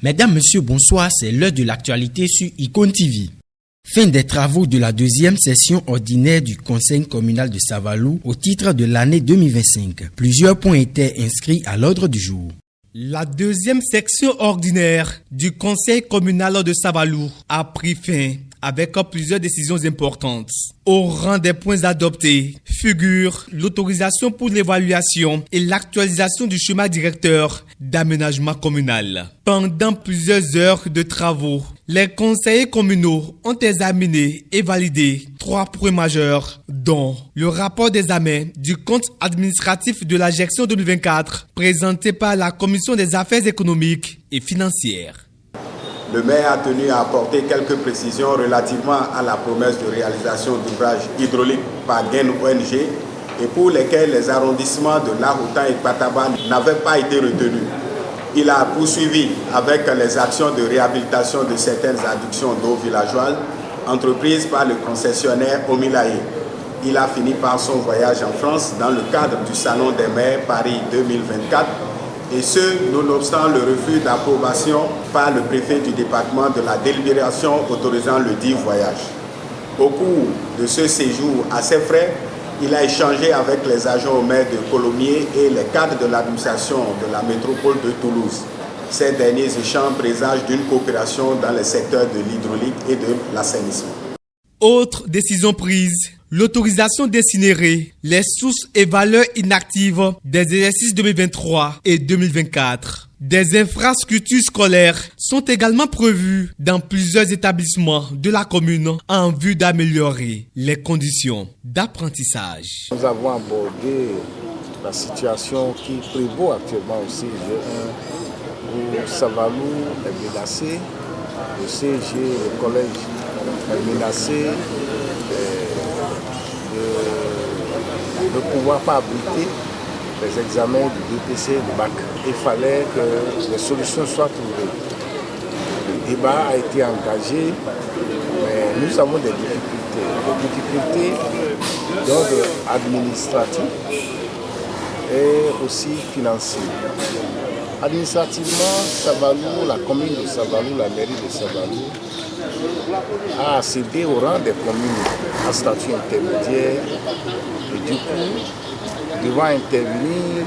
Mesdames, Messieurs, bonsoir, c'est l'heure de l'actualité sur Icône TV. Fin des travaux de la deuxième session ordinaire du Conseil communal de Savalou au titre de l'année 2025. Plusieurs points étaient inscrits à l'ordre du jour. La deuxième section ordinaire du Conseil communal de Savalou a pris fin avec plusieurs décisions importantes. Au rang des points adoptés figure l'autorisation pour l'évaluation et l'actualisation du schéma directeur d'aménagement communal. Pendant plusieurs heures de travaux, les conseillers communaux ont examiné et validé 3 points majeurs, dont le rapport d'examen du compte administratif de la gestion 2024 présenté par la Commission des affaires économiques et financières. Le maire a tenu à apporter quelques précisions relativement à la promesse de réalisation d'ouvrages hydrauliques par Gain ONG et pour lesquels les arrondissements de Laroutan et Pataba n'avaient pas été retenus. Il a poursuivi avec les actions de réhabilitation de certaines adductions d'eau villageoise entreprises par le concessionnaire Omilaye. Il a fini par son voyage en France dans le cadre du Salon des maires Paris 2024. Et ce, nonobstant le refus d'approbation par le préfet du département de la délibération autorisant le dit voyage. Au cours de ce séjour à ses frais, il a échangé avec les agents au maire de Colomiers et les cadres de l'administration de la métropole de Toulouse. Ces derniers échanges présagent d'une coopération dans les secteurs de l'hydraulique et de l'assainissement. Autre décision prise, l'autorisation d'incinérer les sources et valeurs inactives des exercices 2023 et 2024. Des infrastructures scolaires sont également prévues dans plusieurs établissements de la commune en vue d'améliorer les conditions d'apprentissage. Nous avons abordé la situation qui prévaut actuellement au CG1 où Savalou est menacé, le CG, le collège est menacé de ne pouvoir pas abriter les examens du BPC et du bac. Il fallait que les solutions soient trouvées. Le débat a été engagé, mais nous avons des difficultés d'ordre administratif et aussi financier. Administrativement, Savalou, la commune de Savalou, la mairie de Savalou, a accédé au rang des communes à statut intermédiaire et du coup, devant intervenir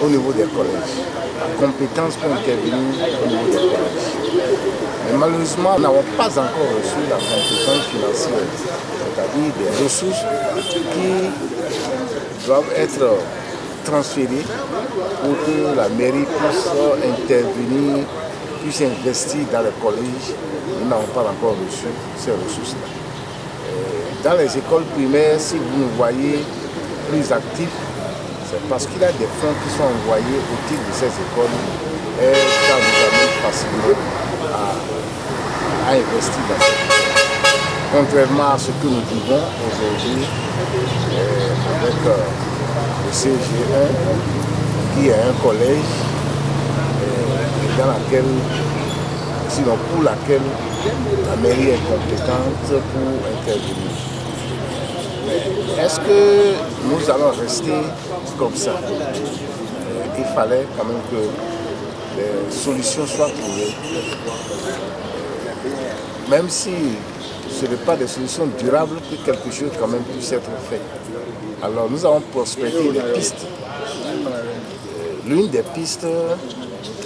au niveau des collèges. La compétence pour intervenir au niveau des collèges. Mais malheureusement, nous n'avons pas encore reçu la compétence financière, c'est-à-dire des ressources qui doivent être transférées pour que la mairie puisse intervenir, puisse investir dans les collèges. Nous n'avons pas encore reçu ces ressources-là. Dans les écoles primaires, si vous nous voyez plus actifs, c'est parce qu'il y a des fonds qui sont envoyés au titre de ces écoles et ça nous amène facilement à investir dans ces écoles. Contrairement à ce que nous vivons aujourd'hui avec le CG1, qui est un collège dans laquelle, sinon pour laquelle la mairie est compétente pour intervenir. Mais est-ce que nous allons rester comme ça? Il fallait quand même que les solutions soient trouvées. Même si ce n'est pas des solutions durables, que quelque chose quand même puisse être fait. Alors nous avons prospecté des pistes. L'une des pistes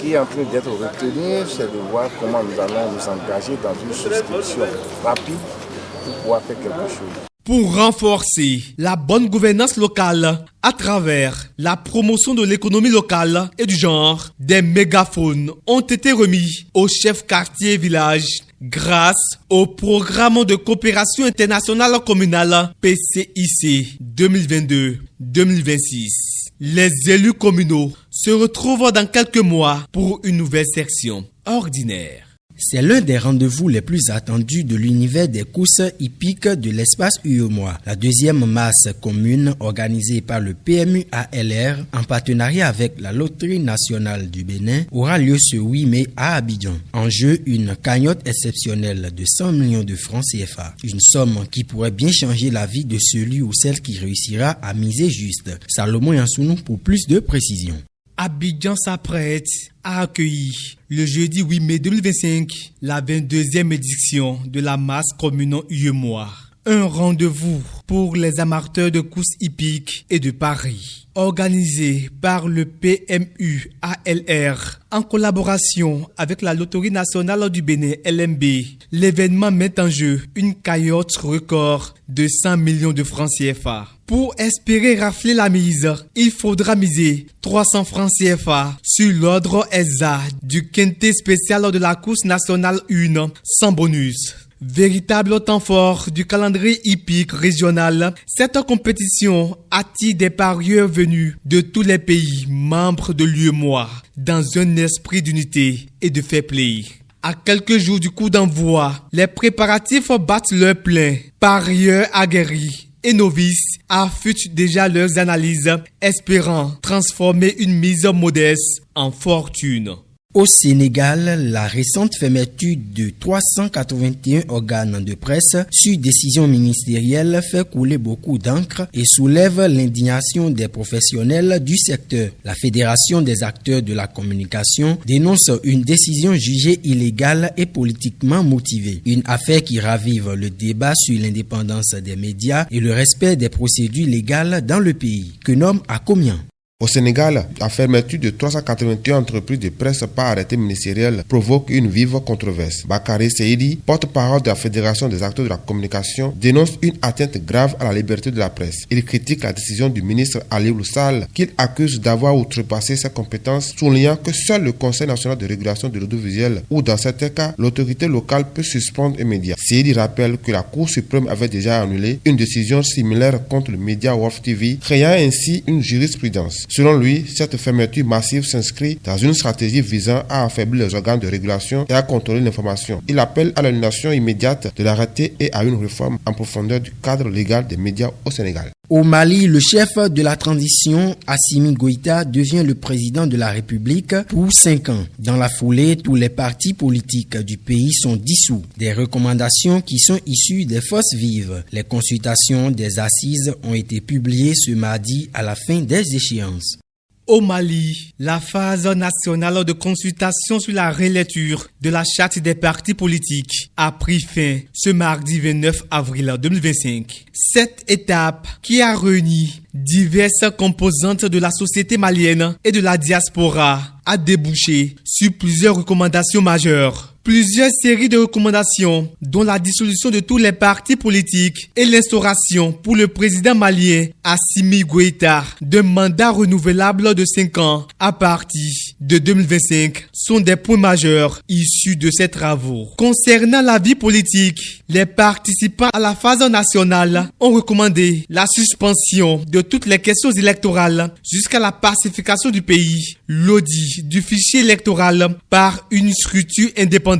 qui est en train d'être retenue, c'est de voir comment nous allons nous engager dans une souscription rapide pour pouvoir faire quelque chose. Pour renforcer la bonne gouvernance locale à travers la promotion de l'économie locale et du genre, des mégaphones ont été remis aux chefs quartiers villages grâce au programme de coopération internationale communale PCIC 2022-2026. Les élus communaux se retrouvent dans quelques mois pour une nouvelle section ordinaire. C'est l'un des rendez-vous les plus attendus de l'univers des courses hippiques de l'espace UEMOA. La deuxième masse commune organisée par le PMU-ALR en partenariat avec la Loterie nationale du Bénin aura lieu ce 8 mai à Abidjan. En jeu, une cagnotte exceptionnelle de 100 millions de francs CFA. Une somme qui pourrait bien changer la vie de celui ou celle qui réussira à miser juste. Salomon Yansounou pour plus de précisions. Abidjan s'apprête à accueillir le jeudi 8 mai 2025 la 22e édition de la masse communaux UEMOA. Un rendez-vous pour les amateurs de courses hippiques et de paris. Organisé par le PMU-ALR en collaboration avec la Loterie nationale du Bénin LMB, l'événement met en jeu une cagnotte record de 100 millions de francs CFA. Pour espérer rafler la mise, il faudra miser 300 francs CFA sur l'ordre ESA du quintet spécial de la course nationale 1 sans bonus. Véritable temps fort du calendrier hippique régional, cette compétition attire des parieurs venus de tous les pays membres de l'UEMOA dans un esprit d'unité et de fair play. À quelques jours du coup d'envoi, les préparatifs battent leur plein. Parieurs aguerris et novices affûtent déjà leurs analyses, espérant transformer une mise modeste en fortune. Au Sénégal, la récente fermeture de 381 organes de presse sur décision ministérielle fait couler beaucoup d'encre et soulève l'indignation des professionnels du secteur. La Fédération des acteurs de la communication dénonce une décision jugée illégale et politiquement motivée. Une affaire qui ravive le débat sur l'indépendance des médias et le respect des procédures légales dans le pays. Que nomme à combien? Au Sénégal, la fermeture de 381 entreprises de presse par arrêté ministériel provoque une vive controverse. Bakary Seydi, porte-parole de la Fédération des acteurs de la communication, dénonce une atteinte grave à la liberté de la presse. Il critique la décision du ministre Aliou Sall, qu'il accuse d'avoir outrepassé ses compétences, soulignant que seul le Conseil national de régulation de l'audiovisuel ou dans certains cas, l'autorité locale peut suspendre un média. Seydi rappelle que la Cour suprême avait déjà annulé une décision similaire contre le média Wolf TV, créant ainsi une jurisprudence. Selon lui, cette fermeture massive s'inscrit dans une stratégie visant à affaiblir les organes de régulation et à contrôler l'information. Il appelle à l'annulation immédiate de l'arrêté et à une réforme en profondeur du cadre légal des médias au Sénégal. Au Mali, le chef de la transition, Assimi Goïta, devient le président de la République pour 5 ans. Dans la foulée, tous les partis politiques du pays sont dissous. Des recommandations qui sont issues des forces vives. Les consultations des assises ont été publiées ce mardi à la fin des échéances. Au Mali, la phase nationale de consultation sur la relecture de la charte des partis politiques a pris fin ce mardi 29 avril 2025. Cette étape qui a réuni diverses composantes de la société malienne et de la diaspora a débouché sur plusieurs recommandations majeures. Plusieurs séries de recommandations, dont la dissolution de tous les partis politiques et l'instauration pour le président malien Assimi Goïta d'un mandat renouvelable de 5 ans à partir de 2025, sont des points majeurs issus de ces travaux. Concernant la vie politique, les participants à la phase nationale ont recommandé la suspension de toutes les questions électorales jusqu'à la pacification du pays, l'audit du fichier électoral par une structure indépendante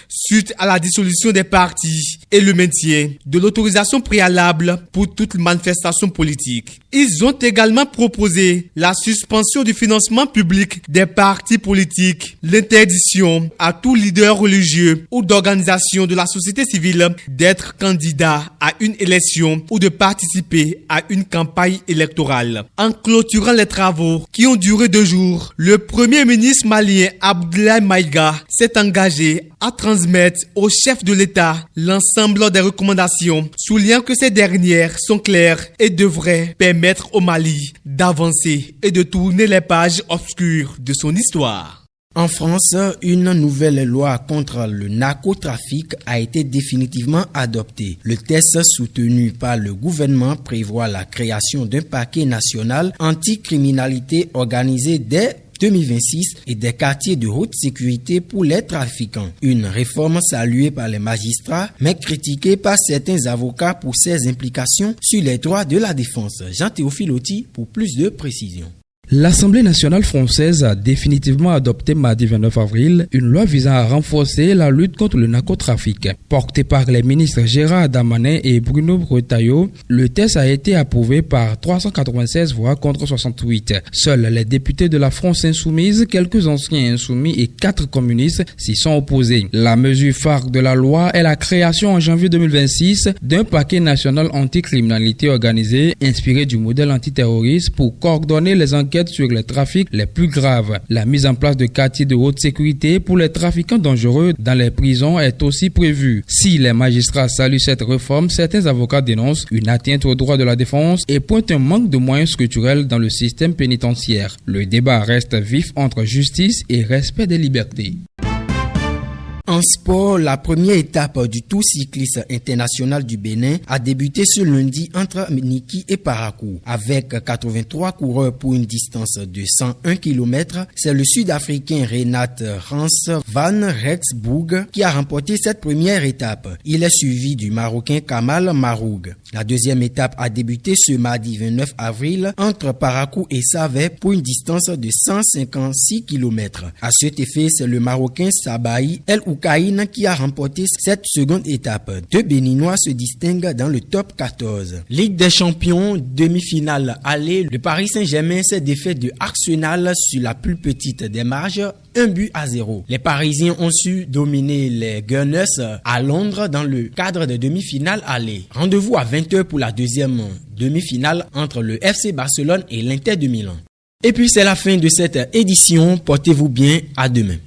suite à la dissolution des partis et le maintien de l'autorisation préalable pour toute manifestation politique. Ils ont également proposé la suspension du financement public des partis politiques, l'interdiction à tout leader religieux ou d'organisation de la société civile d'être candidat à une élection ou de participer à une campagne électorale. En clôturant les travaux qui ont duré 2 jours, le premier ministre malien Abdoulaye Maïga s'est engagé à transmettre au chef de l'État l'ensemble des recommandations, soulignant que ces dernières sont claires et devraient permettre au Mali d'avancer et de tourner les pages obscures de son histoire. En France, une nouvelle loi contre le narcotrafic a été définitivement adoptée. Le texte soutenu par le gouvernement prévoit la création d'un parquet national anti-criminalité organisé dès 2026 et des quartiers de haute sécurité pour les trafiquants. Une réforme saluée par les magistrats, mais critiquée par certains avocats pour ses implications sur les droits de la défense. Jean-Théophile Oti pour plus de précisions. L'Assemblée nationale française a définitivement adopté mardi 29 avril une loi visant à renforcer la lutte contre le narcotrafic. Porté par les ministres Gérard Darmanin et Bruno Retailleau, le texte a été approuvé par 396 voix contre 68. Seuls les députés de la France insoumise, quelques anciens insoumis et 4 communistes s'y sont opposés. La mesure phare de la loi est la création en janvier 2026 d'un parquet national anticriminalité organisé inspiré du modèle antiterroriste pour coordonner les enquêtes enquête sur les trafics les plus graves. La mise en place de quartiers de haute sécurité pour les trafiquants dangereux dans les prisons est aussi prévue. Si les magistrats saluent cette réforme, certains avocats dénoncent une atteinte aux droits de la défense et pointent un manque de moyens structurels dans le système pénitentiaire. Le débat reste vif entre justice et respect des libertés. En sport, la première étape du Tour cycliste international du Bénin a débuté ce lundi entre Niki et Parakou. Avec 83 coureurs pour une distance de 101 km, c'est le Sud-Africain Renat Rans van Rensburg qui a remporté cette première étape. Il est suivi du Marocain Kamal Maroug. La deuxième étape a débuté ce mardi 29 avril entre Parakou et Savet pour une distance de 156 km. À cet effet, c'est le Marocain Sabahi El Oukaïn qui a remporté cette seconde étape. Deux Béninois se distinguent dans le top 14. Ligue des champions, demi-finale aller, le Paris Saint-Germain s'est défait de Arsenal sur la plus petite des marges, 1-0. Les Parisiens ont su dominer les Gunners à Londres dans le cadre de demi-finale aller. Rendez-vous à 20h pour la deuxième demi-finale entre le FC Barcelone et l'Inter de Milan. Et puis c'est la fin de cette édition. Portez-vous bien, à demain.